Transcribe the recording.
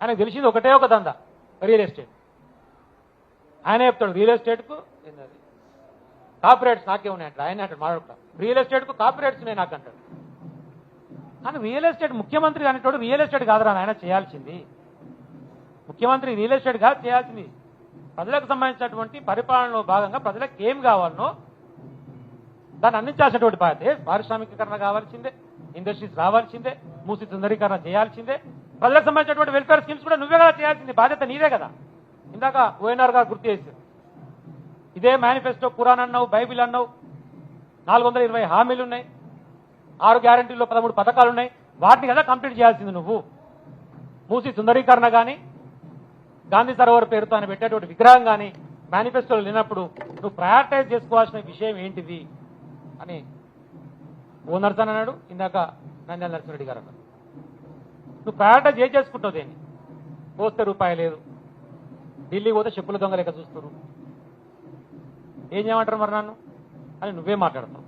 ఆయనకు తెలిసింది ఒకటే ఒక దందా, రియల్ ఎస్టేట్. ఆయన చెప్తాడు రియల్ ఎస్టేట్కు కాపీరైట్స్ నాకే ఉన్నాయి అంటాడు. ఆయన అంటాడు మాట్లాడుతా రియల్ ఎస్టేట్కు కాపీరైట్స్ ఉన్నాయి నాకు అంటాడు. కానీ రియల్ ఎస్టేట్ ముఖ్యమంత్రి అనేటోడు రియల్ ఎస్టేట్ కాదురా ఆయన చేయాల్సింది. ముఖ్యమంత్రి రియల్ ఎస్టేట్ కాదు చేయాల్సింది. ప్రజలకు సంబంధించినటువంటి పరిపాలనలో భాగంగా ప్రజలకు ఏం కావాలనో దాన్ని అందించాల్సినటువంటి బాధ్యత. పారిశ్రామికీకరణ కావాల్సిందే, ఇండస్ట్రీస్ రావాల్సిందే, మూసి సుందరీకరణ చేయాల్సిందే, ప్రజలకు సంబంధించినటువంటి వెల్ఫేర్ స్కీమ్స్ కూడా నువ్వే కదా చేయాల్సింది, బాధ్యత నీదే కదా. ఇందాక ఓఎన్ఆర్ గారు గుర్తు చేశారు, ఇదే మేనిఫెస్టో ఖురాన్ అన్నావు, బైబిల్ అన్నావు, 420 హామీలు ఉన్నాయి, 6 గ్యారంటీల్లో 13 పథకాలు ఉన్నాయి, వాటిని కదా కంప్లీట్ చేయాల్సింది నువ్వు. మూసి సుందరీకరణ కానీ, గాంధీ సరోవర్ పేరుతో ఆయన పెట్టేటువంటి విగ్రహం కానీ మేనిఫెస్టోలో లేనప్పుడు నువ్వు ప్రయారిటైజ్ చేసుకోవాల్సిన విషయం ఏంటిది అని ఓనర్స్ అని అన్నాడు. ఇందాక నంద్యాల నరసింహారెడ్డి గారు అన్నారు. నువ్వు ప్రయారిటైజ్ చేసుకుంటావు దేన్ని? పోస్తే రూపాయి లేదు, ఢిల్లీ పోతే చెప్పుల దొంగ లెక్క చూస్తారు, ఏం చేయమంటారు మరి నన్ను అని నువ్వే మాట్లాడుతావు.